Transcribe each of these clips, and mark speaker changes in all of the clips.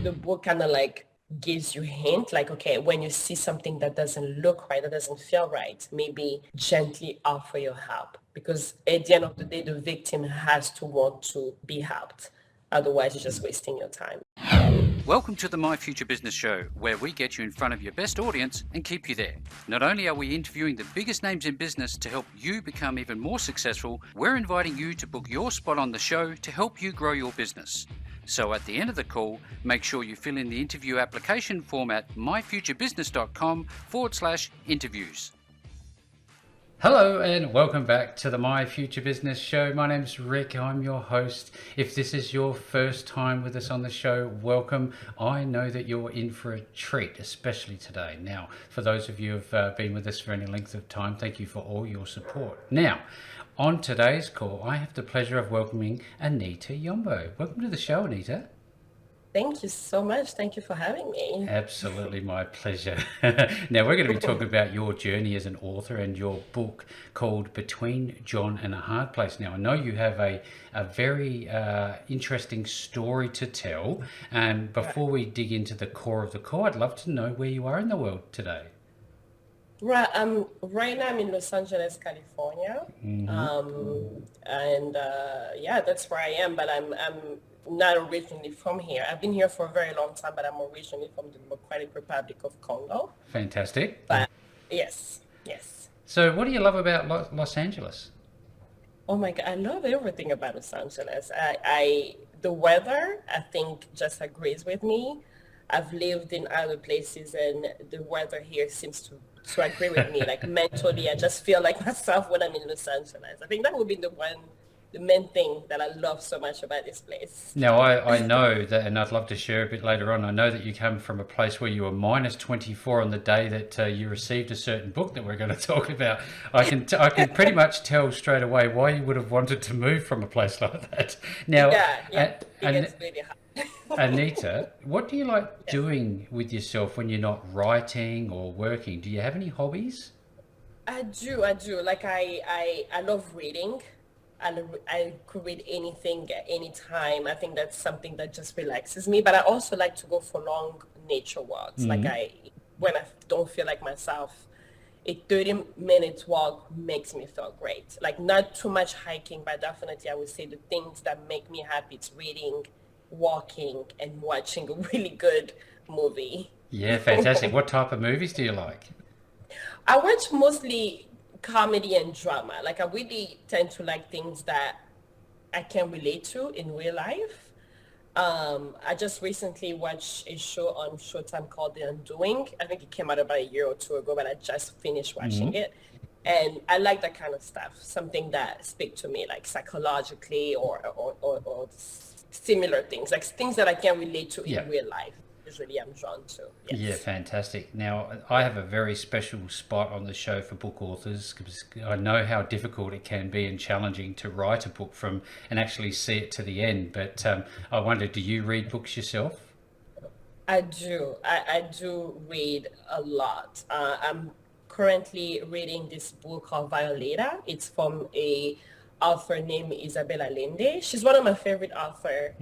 Speaker 1: the book kind of like gives you hint, like, okay, when you see something that doesn't look right, that doesn't feel right, maybe gently offer your help. Because at the end of the day, the victim has to want to be helped. Otherwise, you're just wasting your time.
Speaker 2: Welcome to the My Future Business Show, where we get you in front of your best audience and keep you there. Not only are we interviewing the biggest names in business to help you become even more successful, we're inviting you to book your spot on the show to help you grow your business. So at the end of the call, make sure you fill in the interview application form at myfuturebusiness.com/interviews. Hello and welcome back to the My Future Business Show. My name's Rick, I'm your host. If this is your first time with us on the show, welcome. I know that you're in for a treat, especially today. Now, for those of you who've been with us for any length of time, thank you for all your support. Now, on today's call, I have the pleasure of welcoming Anita Yombo. Welcome to the show, Anita.
Speaker 1: Thank you so much. Thank you for having me.
Speaker 2: Absolutely, my pleasure. Now, we're going to be talking about your journey as an author and your book called Between John and a Hard Place. Now, I know you have a very interesting story to tell. And before we dig into the core of the call, I'd love to know where you are in the world today.
Speaker 1: Right, right now I'm in Los Angeles, California, yeah, that's where I am. But I'm not originally from here. I've been here for a very long time, but I'm originally from the Democratic Republic of Congo.
Speaker 2: Fantastic.
Speaker 1: But yes.
Speaker 2: So, what do you love about Los Angeles?
Speaker 1: Oh my God, I love everything about Los Angeles. The weather, I think, just agrees with me. I've lived in other places, and the weather here seems to agree with me. Like mentally, I just feel like myself when I'm in Los Angeles. I think that would be the main thing that I love so much about this place.
Speaker 2: Now, I know that, and I'd love to share a bit later on, I know that you come from a place where you were minus 24 on the day that you received a certain book that we're going to talk about. I can pretty much tell straight away why you would have wanted to move from a place like that. Now,
Speaker 1: it gets really hard.
Speaker 2: Anita, what do you like doing with yourself when you're not writing or working? Do you have any hobbies?
Speaker 1: I do. Like I love reading. I could read anything at any time. I think that's something that just relaxes me. But I also like to go for long nature walks. Like when I don't feel like myself, a 30-minute walk makes me feel great. Like not too much hiking, but definitely I would say the things that make me happy, it's reading, walking, and watching a really good movie.
Speaker 2: Yeah, fantastic. What type of movies do you like?
Speaker 1: I watch mostly comedy and drama. Like I really tend to like things that I can relate to in real life. I just recently watched a show on Showtime called The Undoing. I think it came out about a year or two ago, but I just finished watching it. And I like that kind of stuff, something that speaks to me, like psychologically or similar things, like things that I can relate to in real life. Usually I'm drawn to. Yes.
Speaker 2: Yeah, fantastic. Now, I have a very special spot on the show for book authors because I know how difficult it can be and challenging to write a book and actually see it to the end. But I wonder, do you read books yourself?
Speaker 1: I do. I do read a lot. I'm currently reading this book called Violeta. It's from a author named Isabella Allende. She's one of my favorite authors.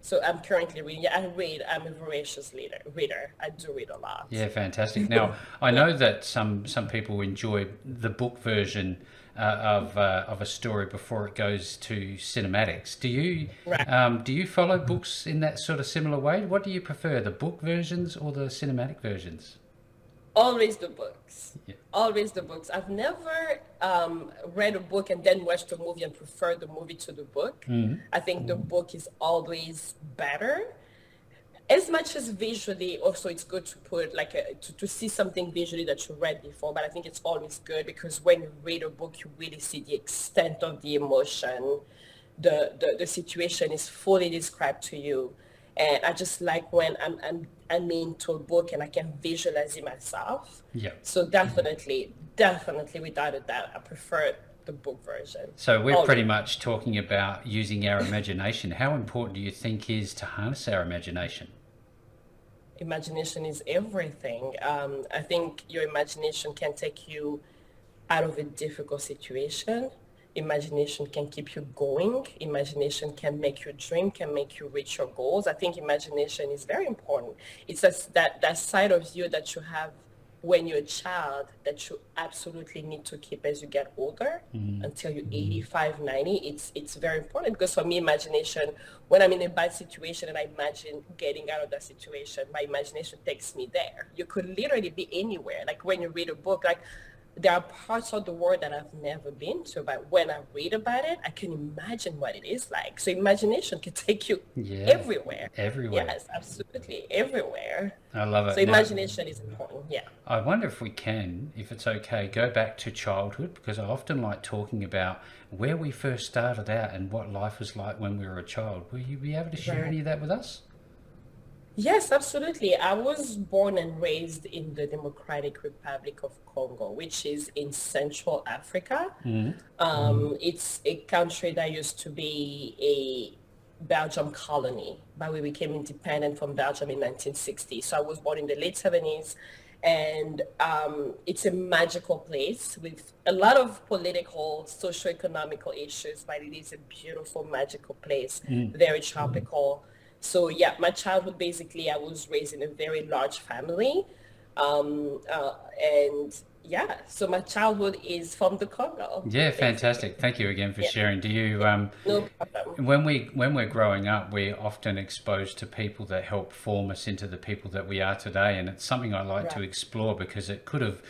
Speaker 1: So I'm currently reading. I'm a voracious reader. I do read a lot.
Speaker 2: Yeah, fantastic. Now, I know that some people enjoy the book version of a story before it goes to cinematics. Do you follow books in that sort of similar way? What do you prefer, the book versions or the cinematic versions?
Speaker 1: Always the books. Yeah. Always the books. I've never read a book and then watched the movie and preferred the movie to the book. I think the book is always better. As much as visually, also it's good to put to see something visually that you read before, but I think it's always good because when you read a book, you really see the extent of the emotion. The situation is fully described to you. And I just like when I'm into a book and I can visualize it myself.
Speaker 2: Yeah.
Speaker 1: So definitely, without a doubt, I prefer the book version.
Speaker 2: So we're pretty much talking about using our imagination. How important do you think is to harness our imagination?
Speaker 1: Imagination is everything. I think your imagination can take you out of a difficult situation. imagination can keep you going. Imagination can make you dream, can make you reach your goals. I think imagination is very important. It's that side of you that you have when you're a child that you absolutely need to keep as you get older until you're 85, 90. It's very important because for me, imagination, when I'm in a bad situation and I imagine getting out of that situation, my imagination takes me there. You could literally be anywhere. Like when you read a book, like there are parts of the world that I've never been to, but when I read about it, I can imagine what it is like. So imagination can take you everywhere.
Speaker 2: Everywhere.
Speaker 1: Yes, absolutely. Everywhere.
Speaker 2: I love it.
Speaker 1: So imagination is important. Yeah.
Speaker 2: I wonder if we can, if it's okay, go back to childhood, because I often like talking about where we first started out and what life was like when we were a child. Will you be able to share any of that with us?
Speaker 1: Yes, absolutely. I was born and raised in the Democratic Republic of Congo, which is in Central Africa. It's a country that used to be a Belgium colony, but we became independent from Belgium in 1960. So I was born in the late 70s, and it's a magical place with a lot of political, socio-economical issues, but it is a beautiful, magical place, very tropical. So yeah, my childhood, basically, I was raised in a very large family. And yeah, so my childhood is from the Congo.
Speaker 2: Yeah, fantastic. Thank you again for sharing. Do you,
Speaker 1: No problem.
Speaker 2: when we're growing up, we're often exposed to people that help form us into the people that we are today. And it's something I like to explore because it could have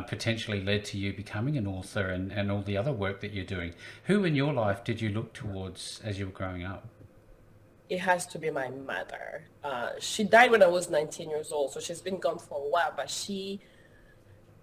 Speaker 2: potentially led to you becoming an author and all the other work that you're doing. Who in your life did you look towards as you were growing up?
Speaker 1: It has to be my mother. She died when I was 19 years old, so she's been gone for a while, but she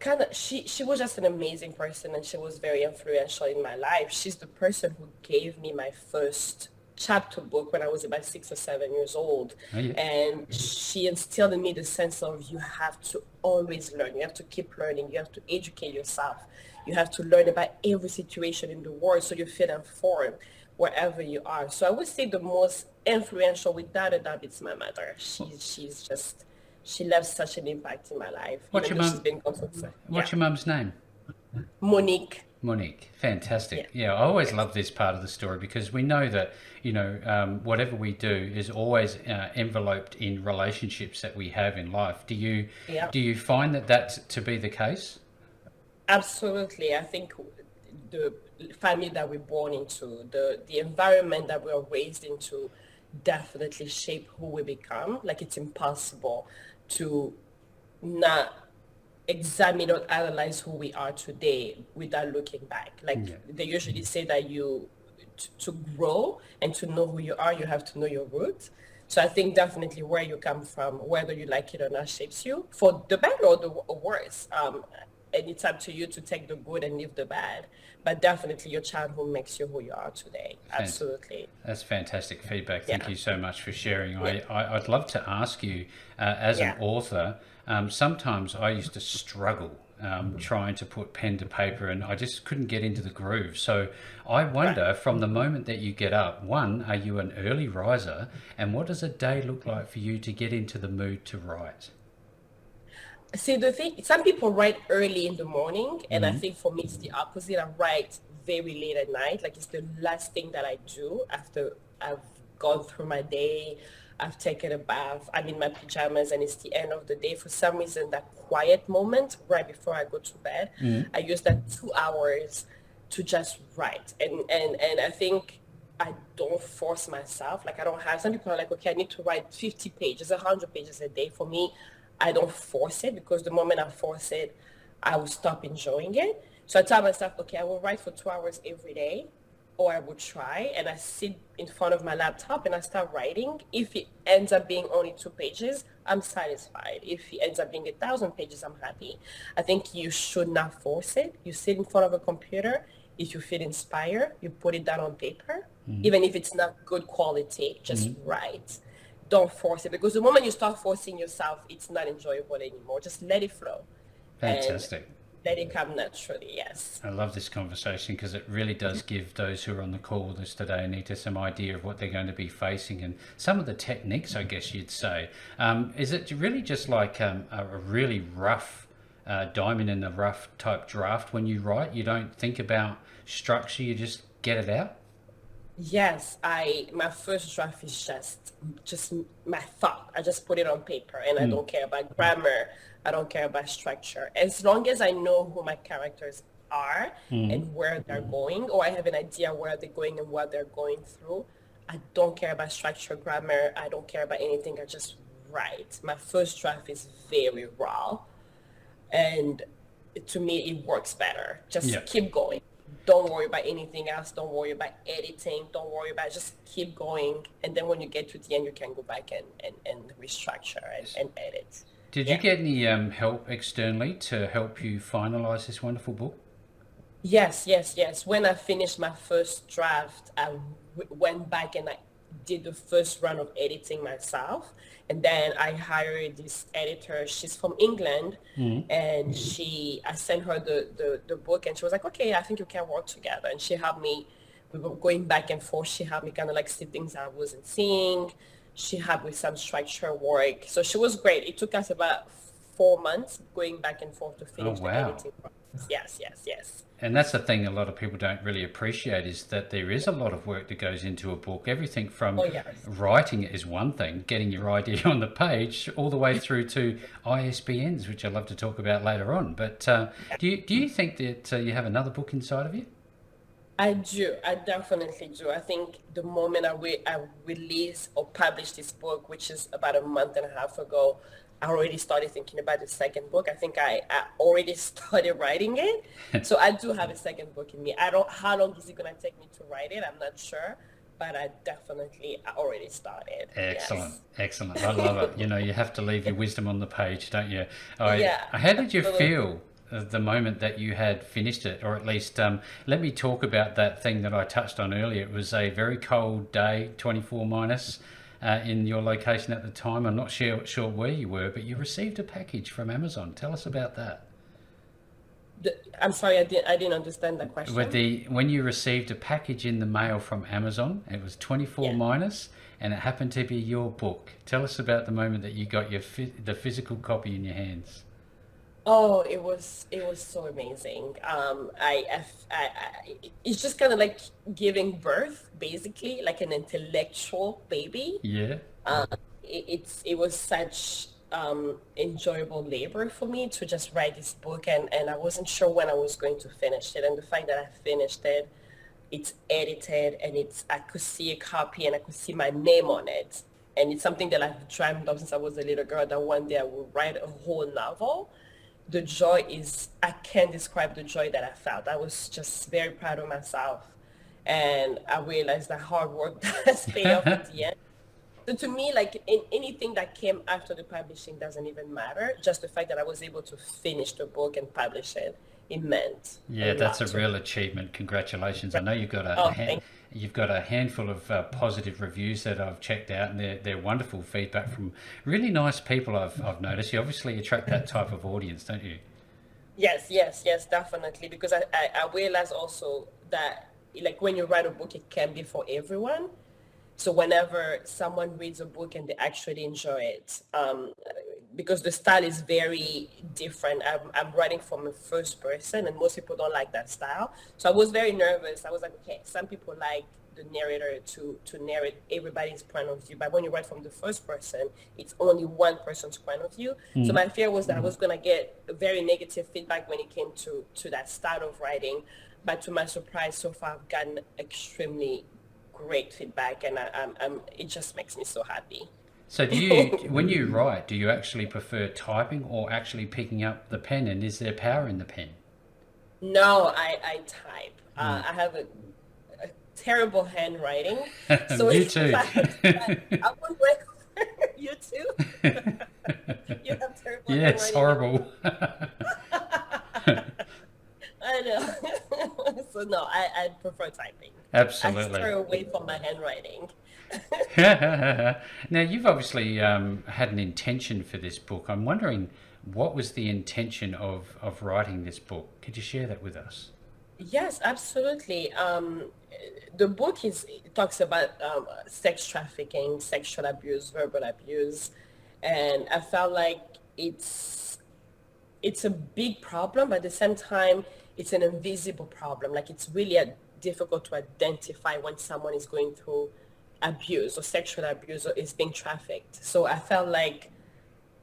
Speaker 1: was just an amazing person, and she was very influential in my life. She's the person who gave me my first chapter book when I was about 6 or 7 years old. And she instilled in me the sense of you have to always learn. You have to keep learning. You have to educate yourself. You have to learn about every situation in the world so you feel informed wherever you are. So I would say the most influential, without a doubt, it's my mother. She left such an impact in my life.
Speaker 2: What's your mum's name?
Speaker 1: Monique.
Speaker 2: Monique, fantastic. Yeah, I always love this part of the story because we know that, whatever we do is always enveloped in relationships that we have in life. Do you find that that's to be the case?
Speaker 1: Absolutely. I think the family that we're born into, the environment that we're raised into definitely shape who we become. Like it's impossible to not examine or analyze who we are today without looking back. They usually say that to grow and to know who you are, you have to know your roots. So I think definitely where you come from, whether you like it or not, shapes you for the better or the worse. And it's up to you to take the good and leave the bad. But definitely your childhood makes you who you are today. Absolutely.
Speaker 2: That's fantastic feedback. Thank you so much for sharing. I'd love to ask you, as an author, sometimes I used to struggle trying to put pen to paper and I just couldn't get into the groove. So I wonder, from the moment that you get up, one, are you an early riser? And what does a day look like for you to get into the mood to write?
Speaker 1: See, the thing, some people write early in the morning, and I think for me it's the opposite. I write very late at night. Like it's the last thing that I do after I've gone through my day. I've taken a bath. I'm in my pajamas, and it's the end of the day. For some reason, that quiet moment right before I go to bed, I use that 2 hours to just write. And I think I don't force myself. Like I don't have, some people are like, okay, I need to write 50 pages, 100 pages a day. For me, I don't force it because the moment I force it, I will stop enjoying it. So I tell myself, okay, I will write for 2 hours every day, or I will try, and I sit in front of my laptop and I start writing. If it ends up being only 2 pages, I'm satisfied. If it ends up being 1,000 pages, I'm happy. I think you should not force it. You sit in front of a computer. If you feel inspired, you put it down on paper. Even if it's not good quality, just write. Don't force it, because the moment you start forcing yourself, it's not enjoyable anymore. Just let it flow.
Speaker 2: Fantastic.
Speaker 1: Let it come naturally. Yes.
Speaker 2: I love this conversation because it really does give those who are on the call with us today, Anita, some idea of what they're going to be facing and some of the techniques, I guess you'd say. Is it really just like a really rough diamond in the rough type draft when you write? You don't think about structure, you just get it out?
Speaker 1: Yes, my first draft is just my thought. I just put it on paper and I don't care about grammar. I don't care about structure. As long as I know who my characters are and where they're going, or I have an idea where they're going and what they're going through, I don't care about structure, grammar. I don't care about anything. I just write. My first draft is very raw, and to me, it works better. Just keep going. Don't worry about anything else. Don't worry about editing. Don't worry about, just keep going. And then when you get to the end, you can go back and restructure and edit.
Speaker 2: Did you get any help externally to help you finalize this wonderful book?
Speaker 1: Yes. When I finished my first draft, I went back and I did the first run of editing myself. And then I hired this editor. She's from England, and I sent her the book, and she was like, okay, I think you can work together. And she helped me. We were going back and forth. She helped me kind of like see things I wasn't seeing. She helped with some structure work. So she was great. It took us about 4 months going back and forth to finish the editing process. Yes.
Speaker 2: And that's the thing a lot of people don't really appreciate, is that there is a lot of work that goes into a book. Everything from writing it is one thing, getting your idea on the page, all the way through to ISBNs, which I'd love to talk about later on. But do you think that you have another book inside of you?
Speaker 1: I do. I definitely do. I think the moment I release or publish this book, which is about a month and a half ago, I already started thinking about the second book. I think I already started writing it. So I do have a second book in me. How long is it going to take me to write it? I'm not sure, but I already started.
Speaker 2: Excellent.
Speaker 1: Yes.
Speaker 2: Excellent. I love it. You have to leave your wisdom on the page, don't you?
Speaker 1: Yeah.
Speaker 2: How did you feel the moment that you had finished it? Or at least, let me talk about that thing that I touched on earlier. It was a very cold day, 24 minus. In your location at the time. I'm not sure where you were, but you received a package from Amazon. Tell us about that.
Speaker 1: I'm sorry, I didn't understand that question.
Speaker 2: When you received a package in the mail from Amazon, it was 24 minus, and it happened to be your book. Tell us about the moment that you got the physical copy in your hands.
Speaker 1: Oh, it was so amazing. It's just kind of like giving birth, basically, like an intellectual baby.
Speaker 2: Yeah.
Speaker 1: It was such enjoyable labor for me to just write this book, and I wasn't sure when I was going to finish it. And the fact that I finished it, it's edited, and I could see a copy, and I could see my name on it. And it's something that I've dreamt of since I was a little girl, that one day I will write a whole novel. The joy I can't describe the joy that I felt. I was just very proud of myself. And I realized that hard work does pay off at the end. So to me, like anything that came after the publishing doesn't even matter. Just the fact that I was able to finish the book and publish it, it meant.
Speaker 2: Yeah, that's a real achievement. Congratulations. I know you've got a handful of positive reviews that I've checked out, and they're wonderful feedback from really nice people. I've noticed. You obviously attract that type of audience, don't you?
Speaker 1: Yes, definitely. Because I realize also that, like, when you write a book, it can be for everyone. So whenever someone reads a book and they actually enjoy it, because the style is very different. I'm writing from a first person, and most people don't like that style. So I was very nervous. I was like, okay, some people like the narrator to narrate everybody's point of view. But when you write from the first person, it's only one person's point of view. So my fear was that I was going to get very negative feedback when it came to that style of writing. But to my surprise, so far, I've gotten extremely great feedback, and it just makes me so happy.
Speaker 2: So when you write, do you actually prefer typing or actually picking up the pen, and is there power in the pen?
Speaker 1: No, I type. I have a terrible handwriting. So
Speaker 2: you too.
Speaker 1: I would recommend you too. You have terrible handwriting.
Speaker 2: It's horrible.
Speaker 1: I know. So no, I prefer typing.
Speaker 2: Absolutely.
Speaker 1: I stay away from my handwriting.
Speaker 2: Now, you've obviously had an intention for this book. I'm wondering, what was the intention of writing this book? Could you share that with us?
Speaker 1: Yes, absolutely. The book talks about sex trafficking, sexual abuse, verbal abuse, and I felt like it's it's a big problem, but at the same time, it's an invisible problem. Like it's really difficult to identify when someone is going through abuse or sexual abuse or is being trafficked. So I felt like,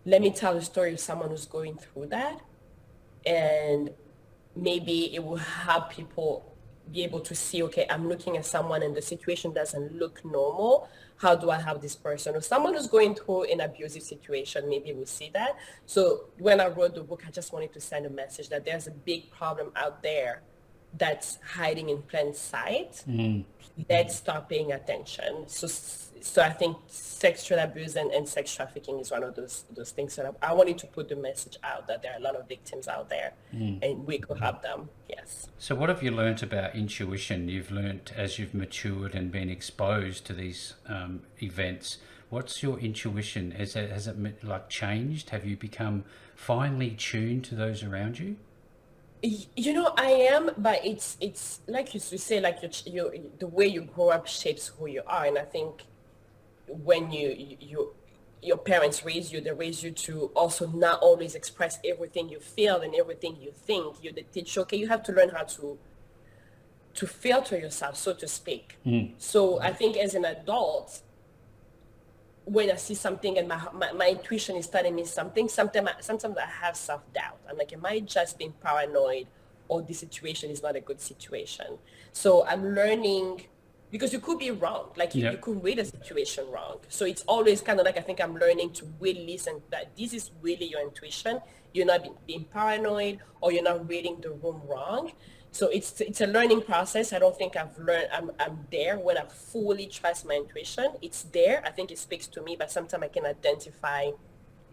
Speaker 1: let me tell the story of someone who's going through that, and maybe it will help people be able to see, okay, I'm looking at someone and the situation doesn't look normal. How do I help this person? Or someone who's going through an abusive situation, maybe we'll see that. So when I wrote the book, I just wanted to send a message that there's a big problem out there that's hiding in plain sight. Let's start paying attention. So I think sexual abuse and sex trafficking is one of those things that I wanted to put the message out that there are a lot of victims out there and we could help them. Yes.
Speaker 2: So what have you learnt about intuition? You've learnt as you've matured and been exposed to these events. What's your intuition? Has it like changed? Have you become finely tuned to those around you?
Speaker 1: You know, I am, but it's like you say, like the way you grow up shapes who you are, and I think when your parents raise you, they raise you to also not always express everything you feel and everything you think. They teach you, okay, you have to learn how to filter yourself, so to speak. So I think as an adult, when I see something and my intuition is telling me something, sometimes I have self-doubt. I'm like, am I just being paranoid, or this situation is not a good situation? So I'm learning, because you could be wrong. Like you could read a situation wrong. So it's always kind of like, I think I'm learning to really listen, that this is really your intuition. You're not being paranoid, or you're not reading the room wrong. So it's a learning process. I don't think I've learned, I'm there when I fully trust my intuition. It's there. I think it speaks to me, but sometimes I can identify,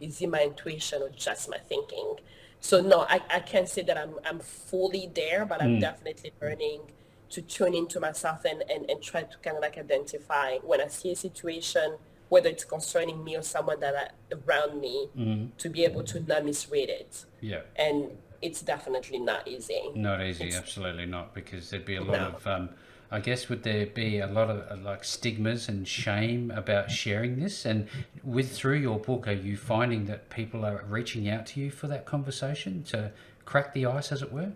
Speaker 1: is it my intuition or just my thinking? So no, I can't say that I'm fully there, but I'm definitely learning to tune into myself and try to kind of like identify when I see a situation, whether it's concerning me or someone that around me, to be able to not misread it.
Speaker 2: Yeah.
Speaker 1: And it's definitely not easy.
Speaker 2: Not easy, absolutely not, because there'd be a lot of, I guess, would there be a lot of like stigmas and shame about sharing this? And through your book, are you finding that people are reaching out to you for that conversation to crack the ice, as it were?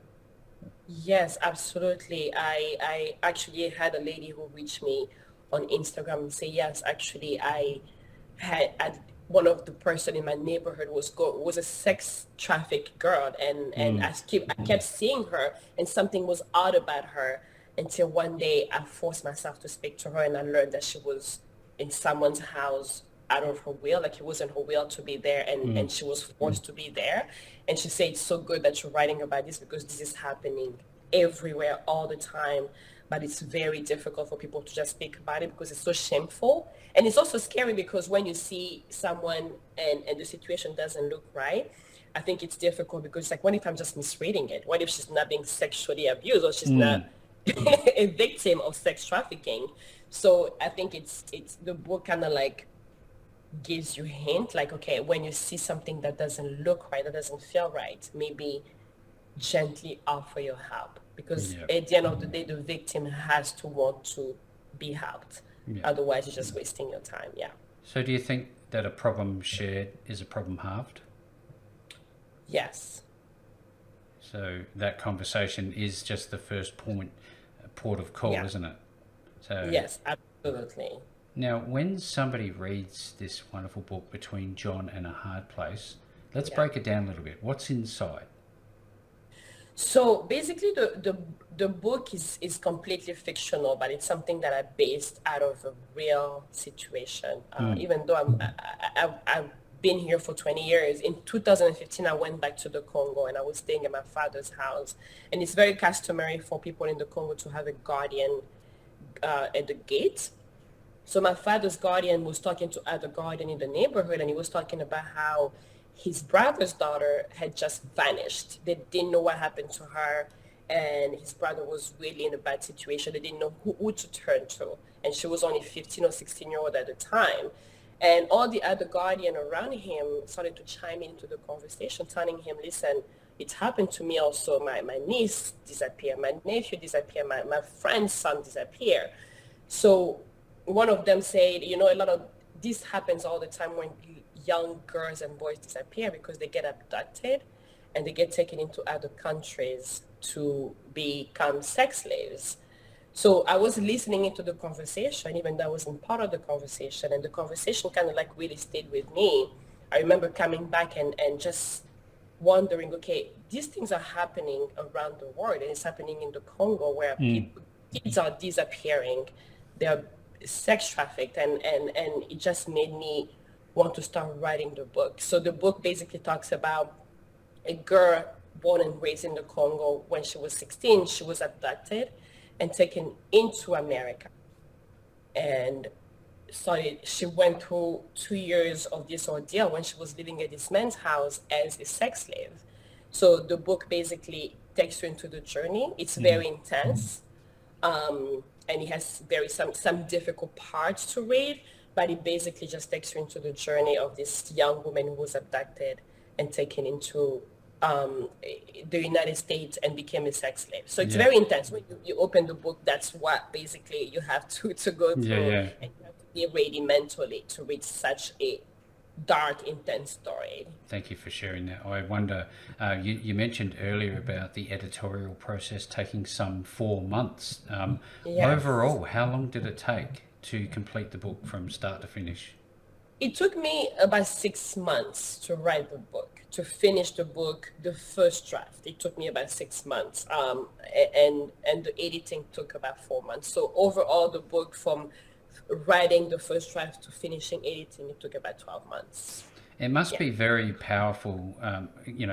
Speaker 1: Yes, absolutely. I actually had a lady who reached me on Instagram and say, yes, actually, I had one of the person in my neighborhood was a sex trafficked girl, and I kept seeing her, and something was odd about her, until one day I forced myself to speak to her, and I learned that she was in someone's house out of her will, like it wasn't her will to be there, and she was forced to be there. And she said, it's so good that you're writing about this, because this is happening everywhere all the time, but it's very difficult for people to just speak about it because it's so shameful. And it's also scary, because when you see someone and the situation doesn't look right, I think it's difficult, because like, what if I'm just misreading it? What if she's not being sexually abused, or she's not a victim of sex trafficking? So I think it's the book kind of like gives you a hint, like, okay, when you see something that doesn't look right, that doesn't feel right, maybe gently offer your help, because at the end of the day, the victim has to want to be helped. Otherwise, you're just wasting your time.
Speaker 2: So do you think that a problem shared is a problem halved?
Speaker 1: Yes.
Speaker 2: So that conversation is just the first port of call, isn't it? So
Speaker 1: yes, absolutely.
Speaker 2: Now, when somebody reads this wonderful book, Between John and a Hard Place, let's break it down a little bit. What's inside?
Speaker 1: So basically, the book is completely fictional, but it's something that I based out of a real situation. Even though I've been here for 20 years, in 2015 I went back to the Congo, and I was staying at my father's house. And it's very customary for people in the Congo to have a guardian at the gate. So my father's guardian was talking to other guardian in the neighborhood, and he was talking about how his brother's daughter had just vanished. They didn't know what happened to her, and his brother was really in a bad situation. They didn't know who to turn to, and she was only 15 or 16-year-old at the time. And all the other guardian around him started to chime into the conversation, telling him, listen, it happened to me also. My niece disappeared, my nephew disappeared, my friend's son disappeared. So one of them said, a lot of this happens all the time when young girls and boys disappear, because they get abducted, and they get taken into other countries to become sex slaves. So I was listening into the conversation, even though I wasn't part of the conversation, and the conversation kind of like really stayed with me. I remember coming back and just wondering, okay, these things are happening around the world, and it's happening in the Congo where kids are disappearing, they're sex trafficked, and it just made me want to start writing the book. So the book basically talks about a girl born and raised in the Congo. When she was 16, she was abducted and taken into America. And she went through 2 years of this ordeal when she was living at this man's house as a sex slave. So the book basically takes you into the journey. It's very intense. And it has some difficult parts to read, but it basically just takes you into the journey of this young woman who was abducted and taken into the United States and became a sex slave. So it's very intense. When you open the book, that's what basically you have to go through. And you have to be ready mentally to read such a dark, intense story.
Speaker 2: Thank you for sharing that. I wonder, you mentioned earlier about the editorial process taking some 4 months. Overall, how long did it take to complete the book from start to finish?
Speaker 1: It took me about 6 months to write the book. To finish the book, the first draft, it took me about 6 months, and the editing took about 4 months. So overall, the book, from writing the first draft to finishing editing, it took about 12 months.
Speaker 2: It must be very powerful,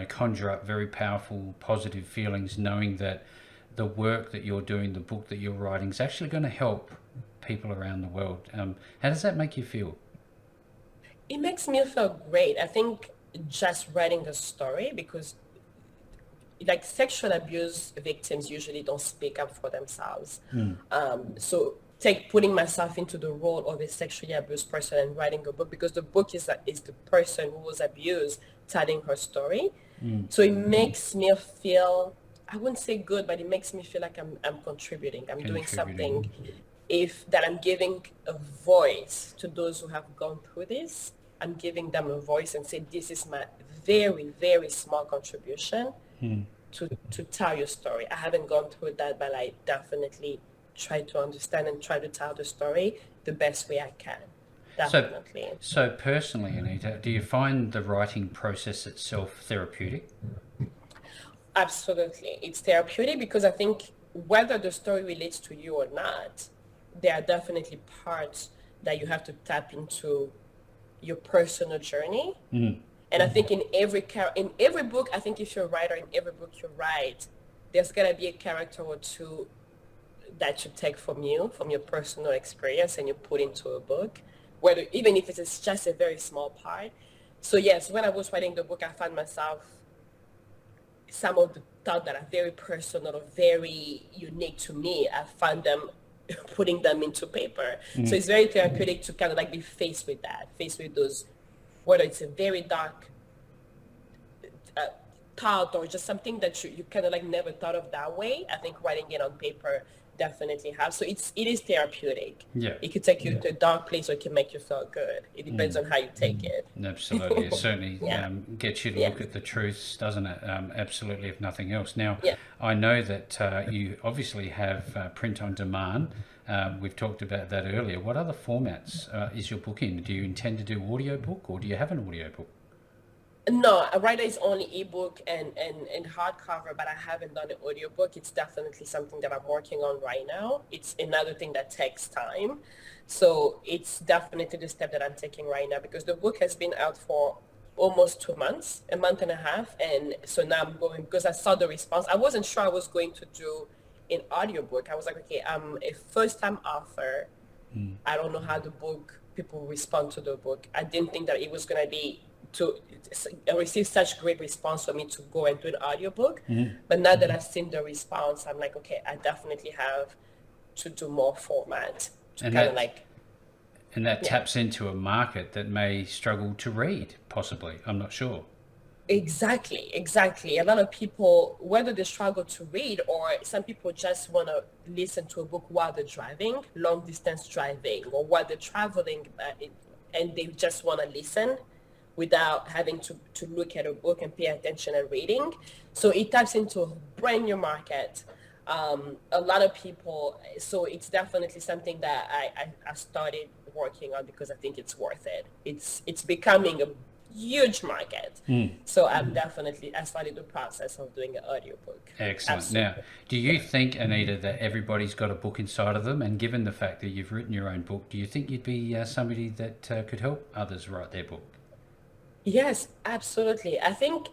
Speaker 2: conjure up very powerful positive feelings, knowing that the work that you're doing, the book that you're writing, is actually going to help people around the world. How does that make you feel?
Speaker 1: It makes me feel great. I think just writing the story, because like sexual abuse victims usually don't speak up for themselves. So putting myself into the role of a sexually abused person and writing a book, because the book is the person who was abused telling her story. So it makes me feel, I wouldn't say good, but it makes me feel like I'm contributing. I'm doing something, that I'm giving a voice to those who have gone through this. I'm giving them a voice and say, this is my very, very small contribution to tell your story. I haven't gone through that, but I definitely try to understand and try to tell the story the best way I can. Definitely.
Speaker 2: So personally, Anita, do you find the writing process itself therapeutic?
Speaker 1: Absolutely. It's therapeutic, because I think whether the story relates to you or not, there are definitely parts that you have to tap into your personal journey. And I think in every book, I think if you're a writer, in every book you write, there's going to be a character or two that you take from your personal experience and you put into a book, even if it's just a very small part. So yes, when I was writing the book, I found myself, some of the thoughts that are very personal or very unique to me, I found them putting them into paper. So it's very therapeutic to kind of like be faced with those, whether it's a very dark thought or just something that you kind of like never thought of that way. I think writing it on paper definitely helps. So it is therapeutic. It could take you to a dark place, or it can make you feel good. It depends on how you take it.
Speaker 2: Absolutely. It certainly gets you to look at the truths, doesn't it? Absolutely, if nothing else. Now, I know that you obviously have print on demand. We've talked about that earlier. What other formats is your book in? Do you intend to do audiobook, or do you have an audiobook?
Speaker 1: No, right now it's only ebook and hardcover, but I haven't done an audiobook. It's definitely something that I'm working on right now. It's another thing that takes time. So it's definitely the step that I'm taking right now, because the book has been out for almost 2 months, a month and a half. And so now I'm going, because I saw the response. I wasn't sure I was going to do an audiobook. I was like, okay, I'm a first-time author. I don't know how people respond to the book. I didn't think that it was going to be to receive such great response for me to go and do an audiobook. But now that I've seen the response, I'm like, okay, I definitely have to do more format to kind of like.
Speaker 2: And that taps into a market that may struggle to read, possibly. I'm not sure.
Speaker 1: Exactly. A lot of people, whether they struggle to read, or some people just want to listen to a book while they're driving, long distance driving, or while they're traveling, and they just want to listen. without having to look at a book and pay attention and reading. So it taps into a brand new market. A lot of people, so it's definitely something that I started working on because I think it's worth it. It's becoming a huge market. So I started the process of doing an audiobook.
Speaker 2: Excellent.
Speaker 1: Absolutely.
Speaker 2: Now, do you think, Anita, that everybody's got a book inside of them? And given the fact that you've written your own book, do you think you'd be somebody that could help others write their book?
Speaker 1: Yes, absolutely. I think,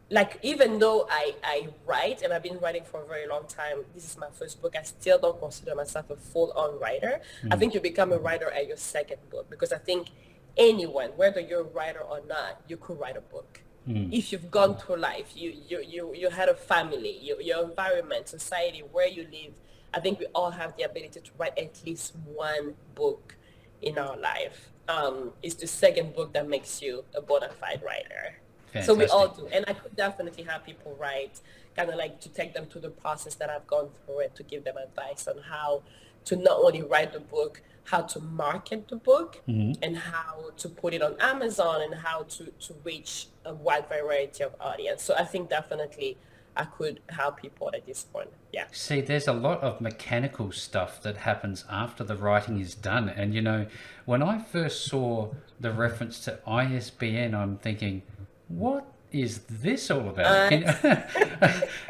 Speaker 1: like, even though I write and I've been writing for a very long time, this is my first book, I still don't consider myself a full-on writer. I think you become a writer at your second book, because I think anyone, whether you're a writer or not, you could write a book. If you've gone through life, you had a family, your environment, society, where you live, I think we all have the ability to write at least one book in our life. It's the second book that makes you a bona fide writer.
Speaker 2: Fantastic.
Speaker 1: So we all do. And I could definitely have people write, kind of like to take them through the process that I've gone through and to give them advice on how to not only write the book, how to market the book, and how to put it on Amazon, and how to reach a wide variety of audience. So I think definitely I could help people at this point. Yeah.
Speaker 2: See, there's a lot of mechanical stuff that happens after the writing is done. And, you know, when I first saw the reference to ISBN, I'm thinking, what is this all about?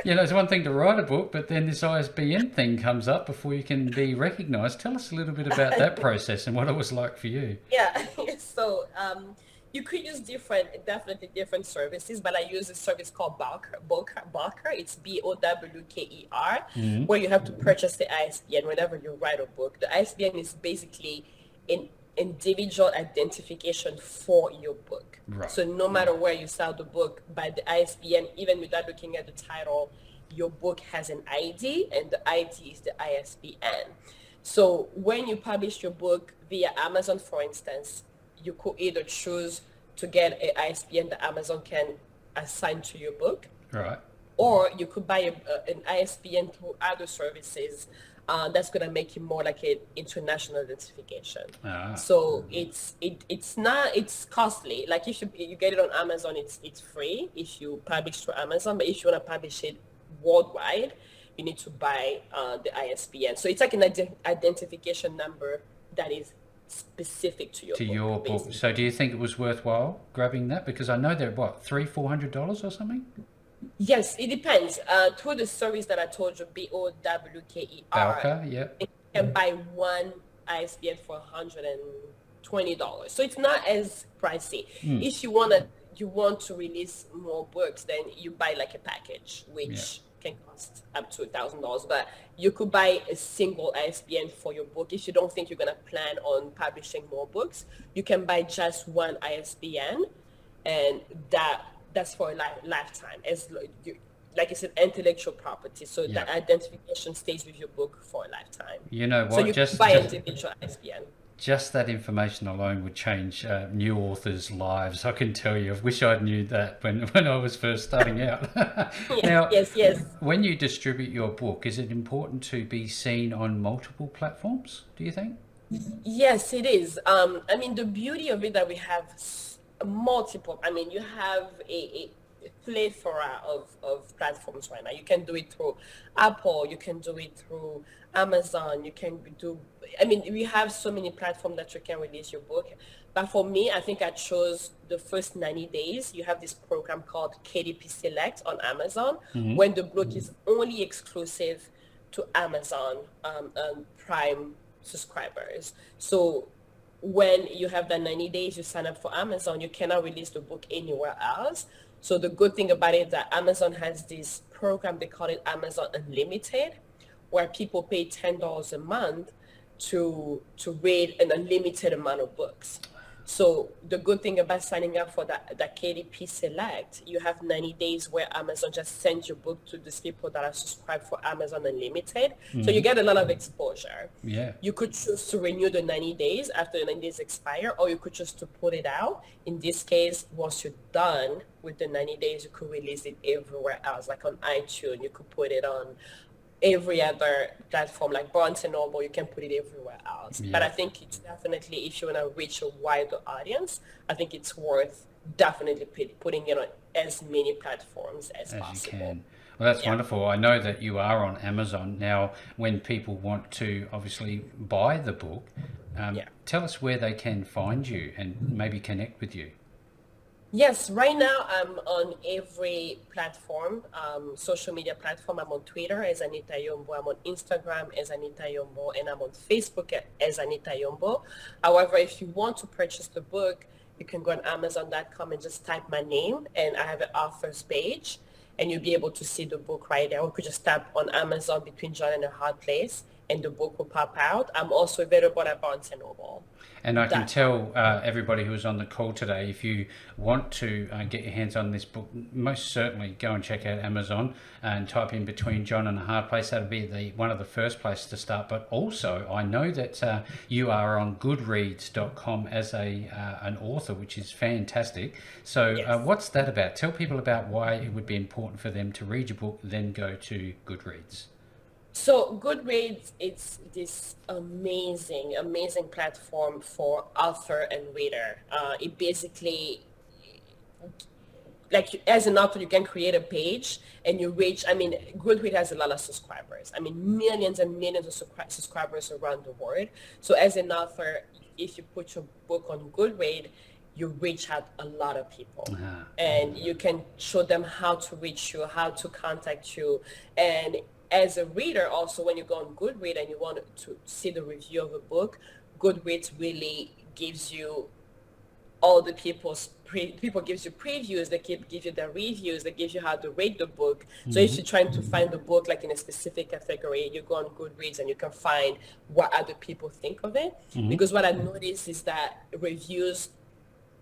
Speaker 2: You know, it's one thing to write a book, but then this ISBN thing comes up before you can be recognized. Tell us a little bit about that process and what it was like for you.
Speaker 1: Yeah. So you could use definitely different services, but I use a service called Bowker. It's BOWKER, where you have to purchase the ISBN whenever you write a book. The ISBN is basically an individual identification for your book.
Speaker 2: Right.
Speaker 1: So no matter where you sell the book, by the ISBN, even without looking at the title, your book has an ID, and the ID is the ISBN. So when you publish your book via Amazon, for instance, you could either choose to get an ISBN that Amazon can assign to your book,
Speaker 2: Right.
Speaker 1: or you could buy an ISBN through other services. That's going to make you more like an international identification. So it's costly. Like if you get it on Amazon, it's free if you publish through Amazon. But if you want to publish it worldwide, you need to buy the ISBN. So it's like an identification number that is specific to your book. Basically.
Speaker 2: So do you think it was worthwhile grabbing that? Because I know they're what, $300-$400 or something?
Speaker 1: Yes, it depends. Through the service that I told you, BOWKER,
Speaker 2: Bowker, yeah.
Speaker 1: You can buy one ISBN for $120. So it's not as pricey. If you want to release more books, then you buy like a package, which can cost up to $1,000. But you could buy a single ISBN for your book. If you don't think you're going to plan on publishing more books, you can buy just one ISBN, and that's for a lifetime. As like I said, intellectual property. So that identification stays with your book for a lifetime.
Speaker 2: You know what?
Speaker 1: So you can buy individual ISBN.
Speaker 2: Just that information alone would change new authors' lives. I can tell you. I wish I knew that when I was first starting out. Now,
Speaker 1: yes.
Speaker 2: When you distribute your book, is it important to be seen on multiple platforms, do you think?
Speaker 1: Yes, it is. I mean, the beauty of it that we have multiple. I mean, you have a plethora of platforms right now. You can do it through Apple. You can do it through Amazon. You can do. I mean, we have so many platforms that you can release your book. But for me, I think I chose the first 90 days. You have this program called Kdp Select on Amazon, when the book is only exclusive to Amazon Prime subscribers. So when you have that 90 days, you sign up for Amazon, you cannot release the book anywhere else. So the good thing about it is that Amazon has this program, they call it Amazon Unlimited, where people pay $10 a month to read an unlimited amount of books. So the good thing about signing up for that Kdp Select, you have 90 days where Amazon just sends your book to these people that are subscribed for Amazon Unlimited. So you get a lot of exposure.
Speaker 2: Yeah.
Speaker 1: You could choose to renew the 90 days after the 90 days expire, or you could choose to put it out. In this case, once you're done with the 90 days, you could release it everywhere else, like on iTunes. You could put it on every other platform like Barnes and Noble, you can put it everywhere else.
Speaker 2: Yeah.
Speaker 1: But I think it's definitely, if you want to reach a wider audience, I think it's worth definitely putting it on as many platforms as possible.
Speaker 2: You can. Well, that's wonderful. I know that you are on Amazon now. When people want to obviously buy the book, tell us where they can find you and maybe connect with you.
Speaker 1: Yes, right now I'm on every platform, social media platform. I'm on Twitter as Anita Yombo. I'm on Instagram as Anita Yombo, and I'm on Facebook as Anita Yombo. However, if you want to purchase the book, you can go on Amazon.com and just type my name, and I have an author's page, and you'll be able to see the book right there. Or you could just tap on Amazon Between John and a Hard Place, and the book will pop out. I'm also available at Barnes and Noble.
Speaker 2: And I can tell everybody who's on the call today, if you want to get your hands on this book, most certainly go and check out Amazon and type in Between John and a Hard Place. That'll be one of the first places to start. But also, I know that you are on Goodreads.com as an author, which is fantastic. So what's that about? Tell people about why it would be important for them to read your book, then go to Goodreads.
Speaker 1: So Goodreads, it's this amazing platform for author and reader. It basically, like as an author, you can create a page and you reach, Goodreads has a lot of subscribers. Millions and millions of subscribers around the world. So as an author, if you put your book on Goodreads, you reach out a lot of people, and you can show them how to reach you, how to contact you. And as a reader, also, when you go on Goodreads and you want to see the review of a book, Goodreads really gives you all the people gives you previews, they give you their reviews, they give you how to rate the book. So if you're trying to find the book like in a specific category, you go on Goodreads and you can find what other people think of it. Because what I noticed is that reviews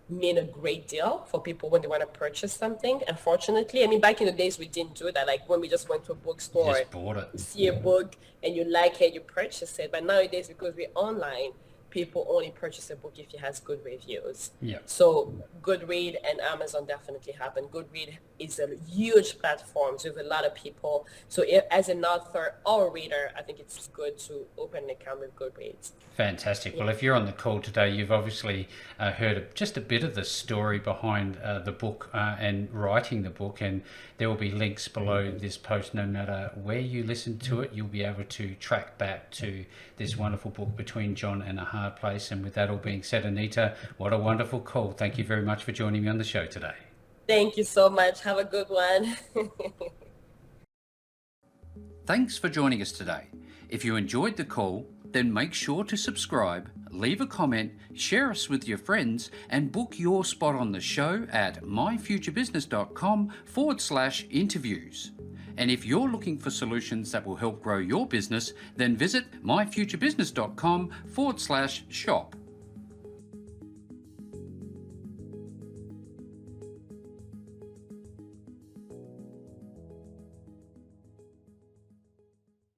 Speaker 1: mean a great deal for people when they want to purchase something. Unfortunately, back in the days we didn't do that. Like when we just went to a bookstore,
Speaker 2: just bought it.
Speaker 1: You see a book and you like it, you purchase it. But nowadays, because we're online, people only purchase a book if it has good reviews. So Goodreads and Amazon definitely have, and Goodreads is a huge platform with a lot of people. So as an author or a reader, I think it's good to open an account with Goodreads.
Speaker 2: Fantastic. Well, if you're on the call today, you've obviously heard just a bit of the story behind the book and writing the book, and there will be links below this post. No matter where you listen to it, you'll be able to track back to this wonderful book, Between John and a Hard Place. And with that all being said, Anita, what a wonderful call. Thank you very much for joining me on the show today.
Speaker 1: Thank you so much. Have a good one.
Speaker 2: Thanks for joining us today. If you enjoyed the call, then make sure to subscribe, leave a comment, share us with your friends, and book your spot on the show at myfuturebusiness.com/interviews. And if you're looking for solutions that will help grow your business, then visit myfuturebusiness.com/shop.